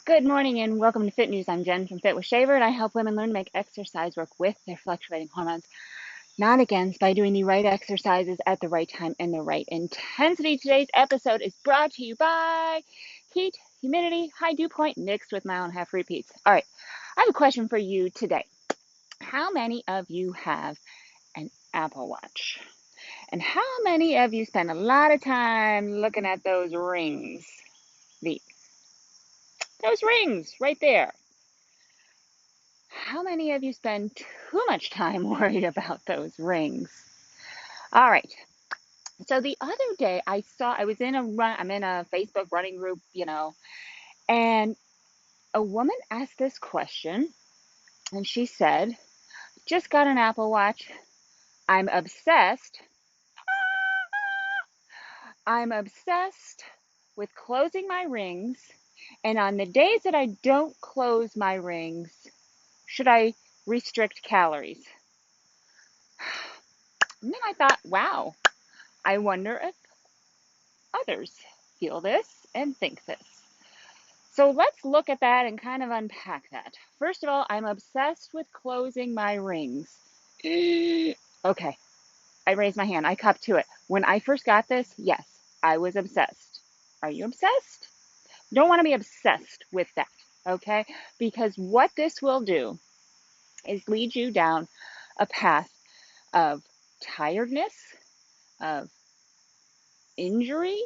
Good morning and welcome to Fit News. I'm Jen from Fit with Shaver, and I help women learn to make exercise work with their fluctuating hormones, not against, by doing the right exercises at the right time and the right intensity. Today's episode is brought to you by heat, humidity, high dew point mixed with mile and a half repeats. All right, I have a question for you today. How many of you have an Apple Watch? And how many of you spend a lot of time looking at those rings? Those rings right there. How many of you spend too much time worried about those rings? All right. So the other day I was in I'm in a Facebook running group, and a woman asked this question, and she said, just got an Apple Watch. I'm obsessed. I'm obsessed with closing my rings. And on the days that I don't close my rings, should I restrict calories? And then I thought, wow, I wonder if others feel this and think this. So let's look at that and kind of unpack that. First of all, I'm obsessed with closing my rings. Okay, I raised my hand. I cop to it. When I first got this, yes, I was obsessed. Are you obsessed? Don't want to be obsessed with that, okay? Because what this will do is lead you down a path of tiredness, of injury,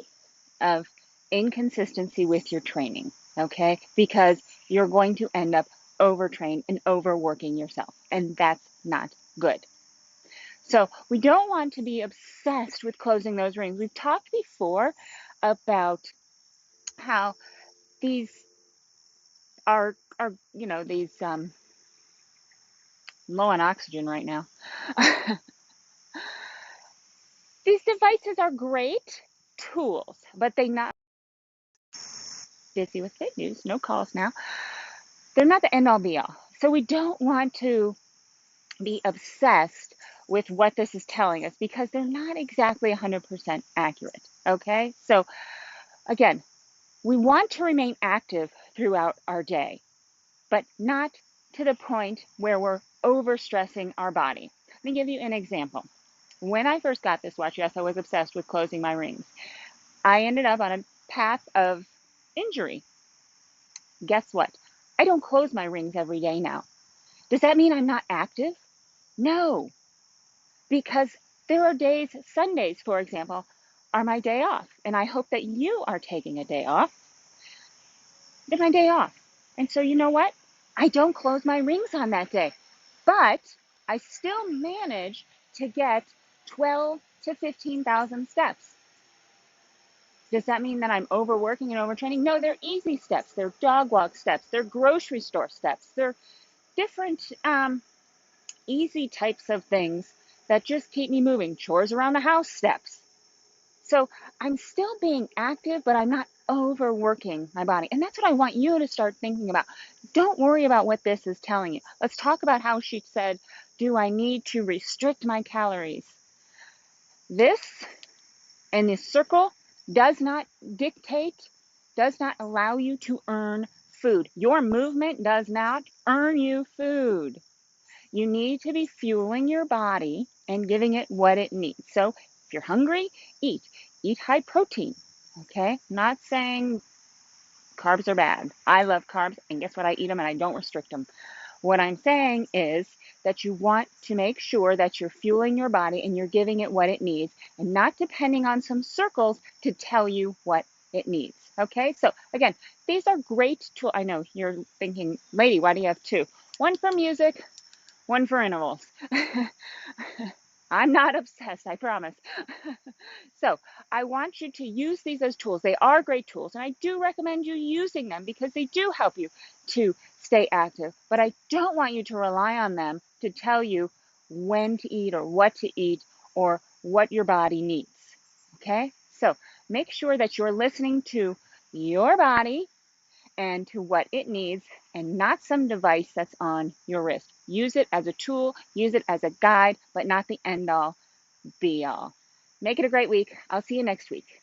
of inconsistency with your training, okay? Because you're going to end up overtrained and overworking yourself, and that's not good. So we don't want to be obsessed with closing those rings. We've talked before about how these are these low on oxygen right now. These devices are great tools, but they not busy with Fit News, no calls now. They're not the end all be all. So we don't want to be obsessed with what this is telling us because they're not exactly 100% accurate, okay? So again, we want to remain active throughout our day, but not to the point where we're overstressing our body. Let me give you an example. When I first got this watch, yes, I was obsessed with closing my rings. I ended up on a path of injury. Guess what? I don't close my rings every day now. Does that mean I'm not active? No, because there are days, Sundays, for example, are my day off. And I hope that you are taking a day off. They're my day off. And so you know what? I don't close my rings on that day. But I still manage to get 12 to 15,000 steps. Does that mean that I'm overworking and overtraining? No, they're easy steps. They're dog walk steps. They're grocery store steps. They're different easy types of things that just keep me moving. Chores around the house steps. So I'm still being active, but I'm not overworking my body. And that's what I want you to start thinking about. Don't worry about what this is telling you. Let's talk about how she said, do I need to restrict my calories? This and this circle does not dictate, does not allow you to earn food. Your movement does not earn you food. You need to be fueling your body and giving it what it needs. So if you're hungry, eat. Eat high protein, okay? I'm not saying carbs are bad. I love carbs, and guess what? I eat them and I don't restrict them. What I'm saying is that you want to make sure that you're fueling your body and you're giving it what it needs and not depending on some circles to tell you what it needs. Okay, so again, these are great tools. I know you're thinking, lady, why do you have two? One for music, one for intervals. I'm not obsessed, I promise. So I want you to use these as tools. They are great tools, and I do recommend you using them because they do help you to stay active. But I don't want you to rely on them to tell you when to eat or what to eat or what your body needs. Okay? So make sure that you're listening to your body and to what it needs and not some device that's on your wrist. Use it as a tool, use it as a guide, but not the end all be all. Make it a great week. I'll see you next week.